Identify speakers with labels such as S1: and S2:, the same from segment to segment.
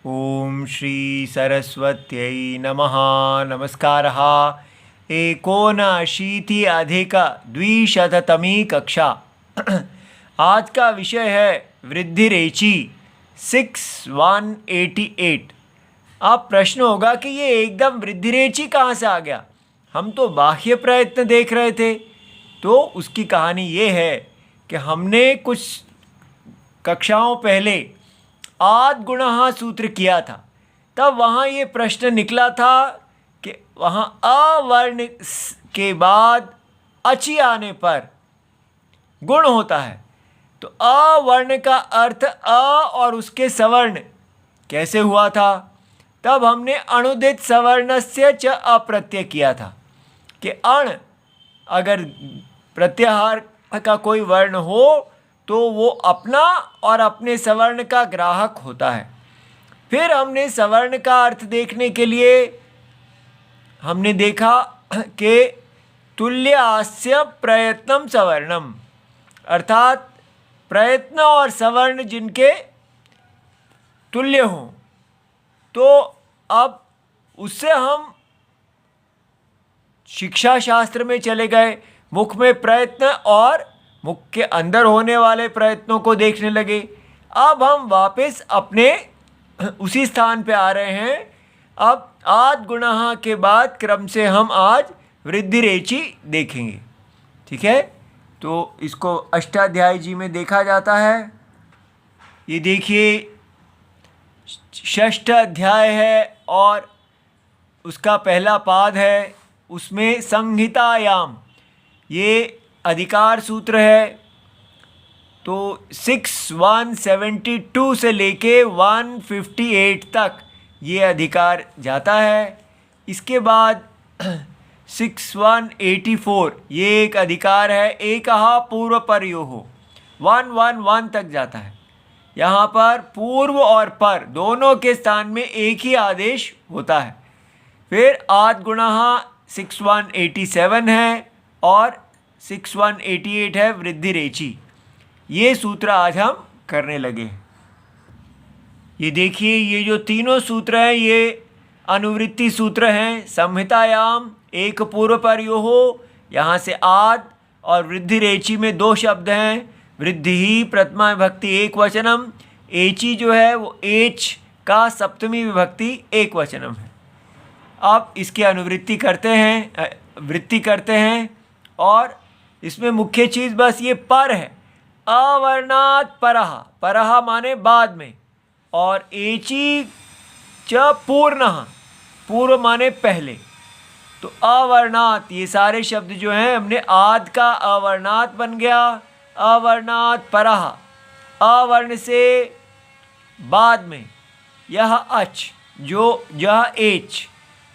S1: ओम श्री सरस्वत्यै नमः। नमस्कारः। एकोनशीतिधिक-द्विशततमी कक्षा। आज का विषय है वृद्धिरेचि 6188। अब प्रश्न होगा कि ये एकदम वृद्धिरेचि कहाँ से आ गया, हम तो बाह्य प्रयत्न देख रहे थे। तो उसकी कहानी ये है कि हमने कुछ कक्षाओं पहले आद गुणः सूत्र किया था। तब वहाँ ये प्रश्न निकला था कि वहाँ अवर्ण के बाद अचि आने पर गुण होता है। तो अवर्ण का अर्थ अ और उसके सवर्ण कैसे हुआ था। तब हमने अणुदित सवर्णस्य च अप्रत्यय किया था कि अण अगर प्रत्याहार का कोई वर्ण हो तो वो अपना और अपने सवर्ण का ग्राहक होता है। फिर हमने सवर्ण का अर्थ देखने के लिए हमने देखा कि तुल्यास्य प्रयत्नम सवर्णम, अर्थात प्रयत्न और सवर्ण जिनके तुल्य हों। तो अब उससे हम शिक्षा शास्त्र में चले गए, मुख में प्रयत्न और मुख के अंदर होने वाले प्रयत्नों को देखने लगे। अब हम वापस अपने उसी स्थान पे आ रहे हैं। अब आद गुणः के बाद क्रम से हम आज वृद्धिरेचि देखेंगे। ठीक है, तो इसको अष्टाध्यायी जी में देखा जाता है। ये देखिए षष्ठ अध्याय है और उसका पहला पाद है। उसमें संहितायाम ये अधिकार सूत्र है। तो 6172 से लेके 158 तक ये अधिकार जाता है। इसके बाद 6184 ये एक अधिकार है, एकः पूर्वपरयोः 111 तक जाता है। यहाँ पर पूर्व और पर दोनों के स्थान में एक ही आदेश होता है। फिर आद गुणः 6187 है और 6188 है वृद्धिरेचि। ये सूत्र आज हम करने लगे। ये देखिए, ये जो तीनों सूत्र हैं ये अनुवृत्ति सूत्र हैं। संहितायाम एक पूर्वपरयोः, यहाँ से आद, और वृद्धिरेचि में दो शब्द हैं, वृद्धि ही प्रथमा विभक्ति एक वचनम, एचि जो है वो एच का सप्तमी विभक्ति एक वचनम है। अब इसकी अनुवृत्ति करते हैं, वृत्ति करते हैं। और इसमें मुख्य चीज़ बस ये पर है। अवर्णात् परः, परः माने बाद में, और एचि च पूर्णः, पूर्व माने पहले। तो अवर्णात् ये सारे शब्द जो हैं हमने आद का अवर्णात् बन गया, अवर्णात् परः, अवर्ण से बाद में यह अच, जो यह एच,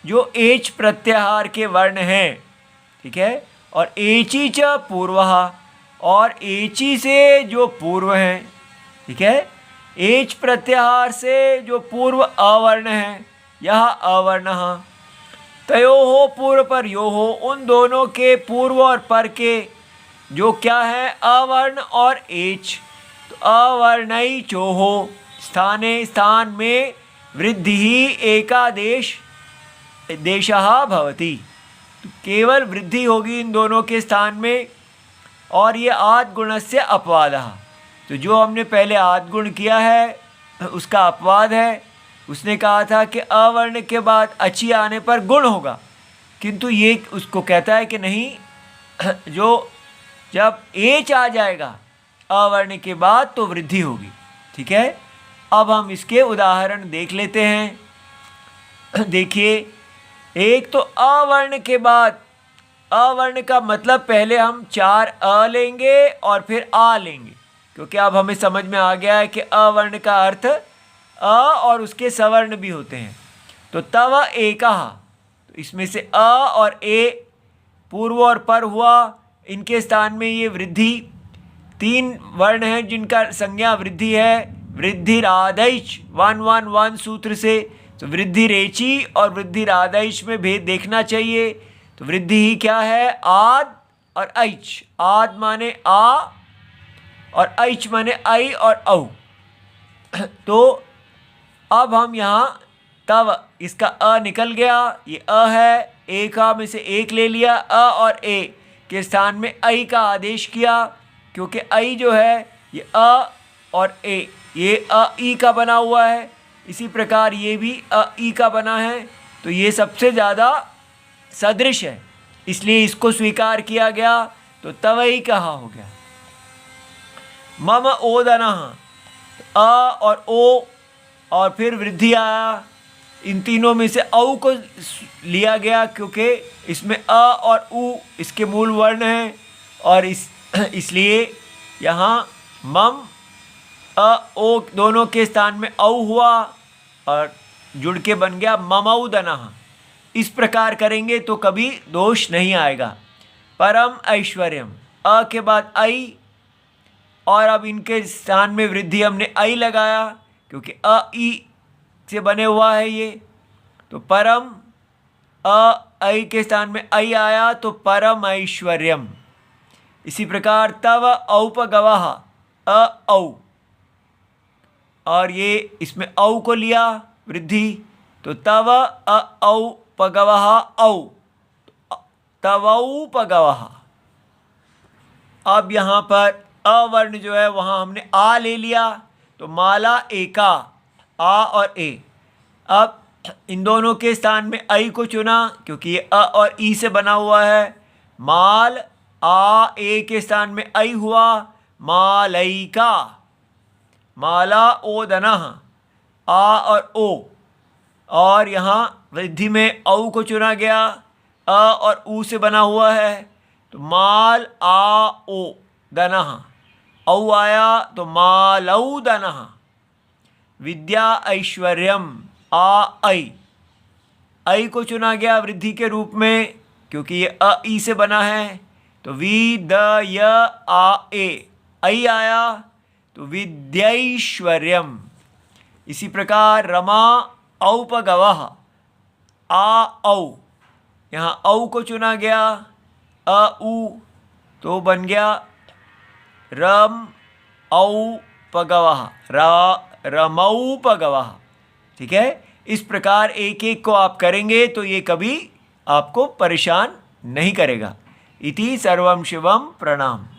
S1: जो एच प्रत्याहार के वर्ण हैं। ठीक है, और एचि च पूर्वः, और एचि से जो पूर्व हैं। ठीक है, एच प्रत्याहार से जो पूर्व अवर्ण है यह अवर्णः। तयोः पूर्व पर योः, उन दोनों के पूर्व और पर के जो क्या है अवर्ण और एच। तो अवर्णै चोः स्थाने, स्थान में वृद्धि ही एकादेश देशः भवति। तो केवल वृद्धि होगी इन दोनों के स्थान में। और ये आद गुणस्य अपवादः, तो जो हमने पहले आद गुण किया है उसका अपवाद है। उसने कहा था कि अवर्ण के बाद अचि आने पर गुण होगा, किंतु ये उसको कहता है कि नहीं, जो जब एच आ जाएगा अवर्ण के बाद तो वृद्धि होगी। ठीक है, अब हम इसके उदाहरण देख लेते हैं। देखिए, एक तो अवर्ण के बाद, अवर्ण का मतलब पहले हम चार अ लेंगे और फिर आ लेंगे, क्योंकि अब हमें समझ में आ गया है कि अवर्ण का अर्थ अ और उसके सवर्ण भी होते हैं। तो तव एकः, तो इसमें से अ और ए पूर्व और पर हुआ, इनके स्थान में ये वृद्धि। तीन वर्ण हैं जिनका संज्ञा वृद्धि है। वृद्धिरादैच 111 सूत्र से, तो वृद्धिरेचि और वृद्धिरादैच में भेद देखना चाहिए। तो वृद्धि ही क्या है, आद और ऐच। आद माने आ और ऐच माने आई और औ। तो अब हम यहाँ तव, इसका अ निकल गया, ये अ है, ए का में से एक ले लिया, अ और ए के स्थान में ऐ का आदेश किया, क्योंकि ऐ जो है ये अ और ए, ये अ ई का बना हुआ है, इसी प्रकार ये भी अ ई का बना है, तो ये सबसे ज़्यादा सदृश है, इसलिए इसको स्वीकार किया गया, तो तवई कहा हो गया। मम ओदनः, अ और ओ और फिर वृद्धि आया, इन तीनों में से औ को लिया गया, क्योंकि इसमें अ और उ इसके मूल वर्ण हैं, और इसलिए यहाँ मम अ ओ दोनों के स्थान में औ हुआ और जुड़ के बन गया ममौदनः। इस प्रकार करेंगे तो कभी दोष नहीं आएगा। परम ऐश्वर्यम, अ के बाद ऐ, और अब इनके स्थान में वृद्धि हमने ऐ लगाया, क्योंकि अ ई से बने हुआ है ये, तो परम, अ ऐ के स्थान में ऐ आया तो परम ऐश्वर्यम। इसी प्रकार तव औपगवः, अ औ, और ये इसमें औ को लिया वृद्धि, तो तव अ औपगवः औ, तवौपगवः। अब यहाँ पर अवर्ण जो है वहाँ हमने आ ले लिया, तो माला एका, आ और ए। अब इन दोनों के स्थान में ऐ को चुना, क्योंकि ये अ और ई से बना हुआ है। माल, आ ए के स्थान में ऐ हुआ, मालैका। माला ओदनः, आ और ओ, और यहाँ वृद्धि में औ को चुना गया, अ और ऊ से बना हुआ है, तो माल आ ओ दनः, औ आया तो मालौ दनः। विद्या ऐश्वर्यम, आ ऐ, ऐ को चुना गया वृद्धि के रूप में, क्योंकि ये अ ई से बना है, तो वि द य आ ए, ऐ आया तो विद्यैश्वर्यम। इसी प्रकार रमा औपगवः, आ औ, यहाँ औ को चुना गया, अ उ, तो बन गया रम औपगवः, रमौपगवः। ठीक है, इस प्रकार एक एक को आप करेंगे तो ये कभी आपको परेशान नहीं करेगा। इति सर्वम शिवम प्रणाम।